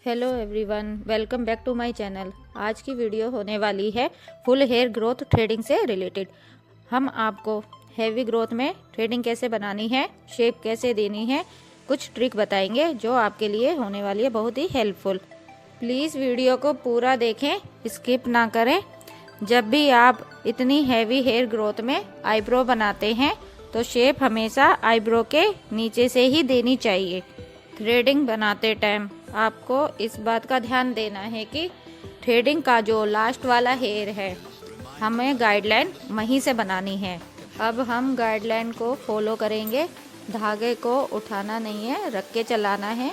Hello everyone, welcome back to my channel. आज की video होने वाली है फुल हेयर ग्रोथ थ्रेडिंग से रिलेटेड। हम आपको हेवी ग्रोथ में थ्रेडिंग कैसे बनानी है, शेप कैसे देनी है, कुछ ट्रिक बताएंगे जो आपके लिए होने वाली है बहुत ही हेल्पफुल। प्लीज़ वीडियो को पूरा देखें, स्किप ना करें। जब भी आप इतनी हेवी हेयर ग्रोथ में आईब्रो बनाते हैं तो शेप हमेशा आईब्रो के नीचे से ही देनी चाहिए। थ्रेडिंग बनाते टाइम आपको इस बात का ध्यान देना है कि थ्रेडिंग का जो लास्ट वाला हेयर है हमें गाइडलाइन वहीं से बनानी है। अब हम गाइडलाइन को फॉलो करेंगे। धागे को उठाना नहीं है, रख के चलाना है।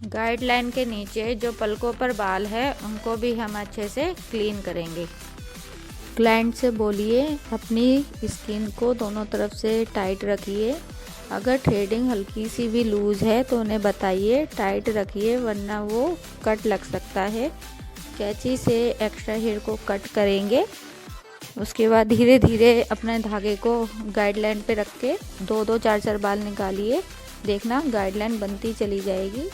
गाइडलाइन के नीचे जो पलकों पर बाल है उनको भी हम अच्छे से क्लीन करेंगे। क्लाइंट से बोलिए अपनी स्किन को दोनों तरफ से टाइट रखिए। अगर थ्रेडिंग हल्की सी भी लूज़ है तो उन्हें बताइए टाइट रखिए, वरना वो कट लग सकता है। कैंची से एक्स्ट्रा हेयर को कट करेंगे। उसके बाद धीरे धीरे अपने धागे को गाइडलाइन पे रख के दो दो चार चार बाल निकालिए। देखना गाइडलाइन बनती चली जाएगी।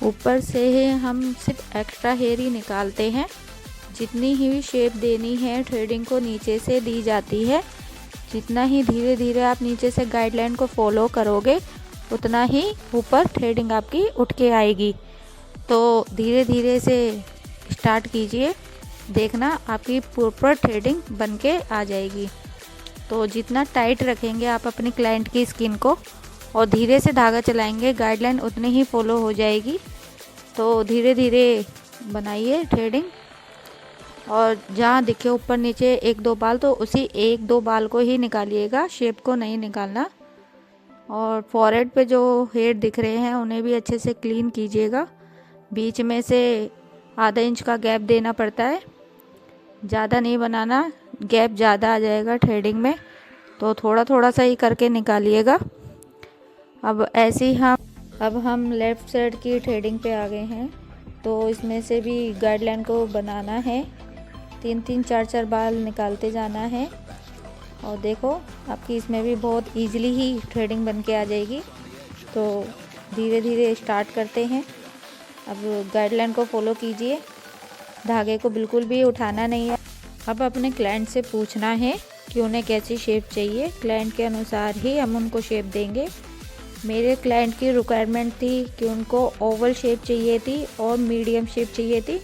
ऊपर से हम सिर्फ एक्स्ट्रा हेयर ही निकालते हैं। जितनी ही शेप देनी है थ्रेडिंग को नीचे से दी जाती है। जितना ही धीरे धीरे आप नीचे से गाइडलाइन को फॉलो करोगे उतना ही ऊपर थ्रेडिंग आपकी उठ के आएगी। तो धीरे धीरे से स्टार्ट कीजिए, देखना आपकी प्रॉपर थ्रेडिंग बन के आ जाएगी। तो जितना टाइट रखेंगे आप अपनी क्लाइंट की स्किन को और धीरे से धागा चलाएंगे, गाइडलाइन उतनी ही फॉलो हो जाएगी। तो धीरे धीरे बनाइए थ्रेडिंग। और जहाँ दिखे ऊपर नीचे एक दो बाल तो उसी एक दो बाल को ही निकालिएगा, शेप को नहीं निकालना। और फॉरहेड पे जो हेयर दिख रहे हैं उन्हें भी अच्छे से क्लीन कीजिएगा। बीच में से आधा इंच का गैप देना पड़ता है, ज़्यादा नहीं बनाना, गैप ज़्यादा आ जाएगा थ्रेडिंग में। तो थोड़ा थोड़ा सा ही करके निकालिएगा। अब ऐसे ही हम लेफ़्ट साइड की थ्रेडिंग पे आ गए हैं। तो इसमें से भी गाइडलाइन को बनाना है, 3-3 4-4 बाल निकालते जाना है। और देखो आपकी इसमें भी बहुत इजीली ही थ्रेडिंग बन के आ जाएगी। तो धीरे धीरे स्टार्ट करते हैं। अब गाइडलाइन को फॉलो कीजिए, धागे को बिल्कुल भी उठाना नहीं है। अब अपने क्लाइंट से पूछना है कि उन्हें कैसी शेप चाहिए। क्लाइंट के अनुसार ही हम उनको शेप देंगे। मेरे क्लाइंट की रिक्वायरमेंट थी कि उनको ओवल शेप चाहिए थी और मीडियम शेप चाहिए थी।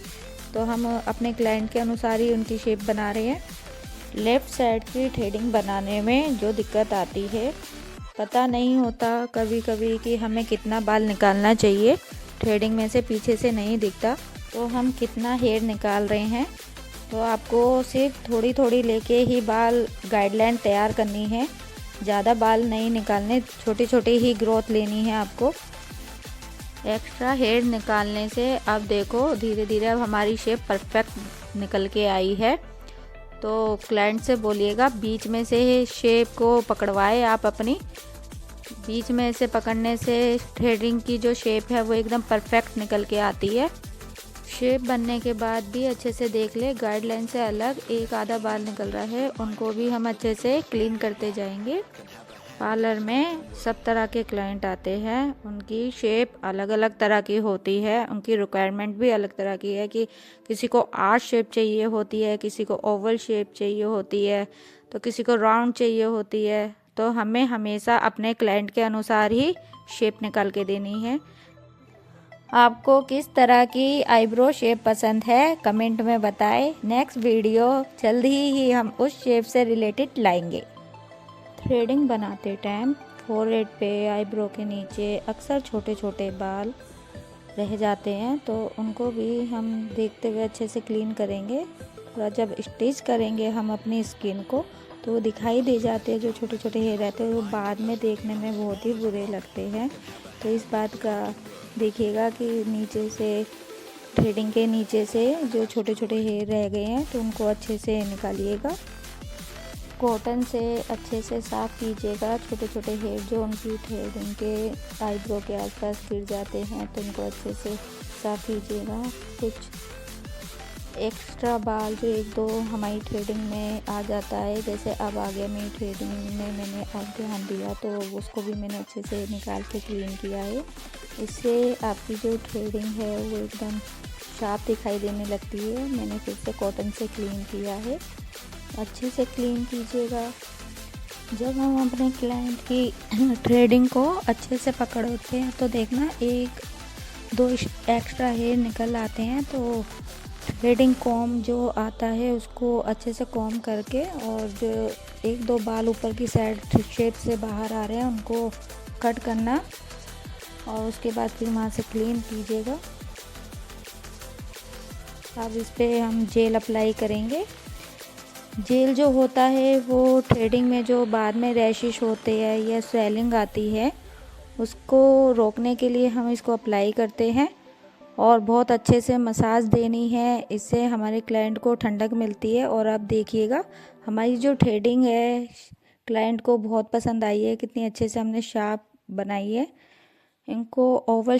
तो हम अपने क्लाइंट के अनुसार ही उनकी शेप बना रहे हैं। लेफ़्ट साइड की थ्रेडिंग बनाने में जो दिक्कत आती है, पता नहीं होता कभी कभी कि हमें कितना बाल निकालना चाहिए। थ्रेडिंग में से पीछे से नहीं दिखता तो हम कितना हेयर निकाल रहे हैं। तो आपको सिर्फ थोड़ी थोड़ी लेके ही बाल गाइडलाइन तैयार करनी है, ज़्यादा बाल नहीं निकालने, छोटे छोटे ही ग्रोथ लेनी है आपको। एक्स्ट्रा हेयर निकालने से अब देखो धीरे धीरे अब हमारी शेप परफेक्ट निकल के आई है। तो क्लाइंट से बोलिएगा बीच में से शेप को पकड़वाए आप अपनी। बीच में से पकड़ने से थ्रेडिंग की जो शेप है वो एकदम परफेक्ट निकल के आती है। शेप बनने के बाद भी अच्छे से देख ले, गाइडलाइन से अलग एक आधा बाल निकल रहा है, उनको भी हम अच्छे से क्लीन करते जाएंगे। पार्लर में सब तरह के क्लाइंट आते हैं, उनकी शेप अलग अलग तरह की होती है, उनकी रिक्वायरमेंट भी अलग तरह की है कि किसी को आर्च शेप चाहिए होती है, किसी को ओवल शेप चाहिए होती है, तो किसी को राउंड चाहिए होती है। तो हमें हमेशा अपने क्लाइंट के अनुसार ही शेप निकाल के देनी है। आपको किस तरह की आईब्रो शेप पसंद है कमेंट में बताएं। नेक्स्ट वीडियो जल्दी ही हम उस शेप से रिलेटेड लाएंगे। थ्रेडिंग बनाते टाइम फोरहेड पे आईब्रो के नीचे अक्सर छोटे छोटे बाल रह जाते हैं, तो उनको भी हम देखते हुए अच्छे से क्लीन करेंगे। और जब स्टिच करेंगे हम अपनी स्किन को तो वो दिखाई दे जाते हैं, जो छोटे छोटे हेयर रहते हैं वो बाद में देखने में बहुत ही बुरे लगते हैं। तो इस बात का देखिएगा कि नीचे से थ्रेडिंग के नीचे से जो छोटे छोटे हेयर रह गए हैं तो उनको अच्छे से निकालिएगा। कॉटन से अच्छे से साफ़ कीजिएगा छोटे छोटे हेयर जो उनकी थ्रेडिंग के आईब्रो के आसपास गिर जाते हैं, तो उनको अच्छे से साफ़ कीजिएगा। कुछ एक्स्ट्रा बाल जो एक दो हमारी थ्रेडिंग में आ जाता है, जैसे अब आ गया मेरी थ्रेडिंग में, मैंने अब ध्यान दिया तो उसको भी मैंने अच्छे से निकाल के क्लीन किया है। इससे आपकी जो थ्रेडिंग है वो एकदम शार्प दिखाई देने लगती है। मैंने फिर से कॉटन से क्लीन किया है, अच्छे से क्लीन कीजिएगा। जब हम अपने क्लाइंट की थ्रेडिंग को अच्छे से पकड़ते हैं तो देखना 1-2 एक्स्ट्रा हेयर निकल आते हैं, तो थ्रेडिंग कॉम जो आता है उसको अच्छे से कॉम करके, और जो 1-2 बाल ऊपर की साइड शेप से बाहर आ रहे हैं उनको कट करना, और उसके बाद फिर वहाँ से क्लीन कीजिएगा। अब इस पर हम जेल अप्लाई करेंगे। जेल जो होता है वो थ्रेडिंग में जो बाद में रैशेस होते हैं या स्वेलिंग आती है उसको रोकने के लिए हम इसको अप्लाई करते हैं, और बहुत अच्छे से मसाज देनी है। इससे हमारे क्लाइंट को ठंडक मिलती है। और अब देखिएगा हमारी जो थ्रेडिंग है क्लाइंट को बहुत पसंद आई है, कितनी अच्छे से हमने शार्प बनाई है। इनको ओवल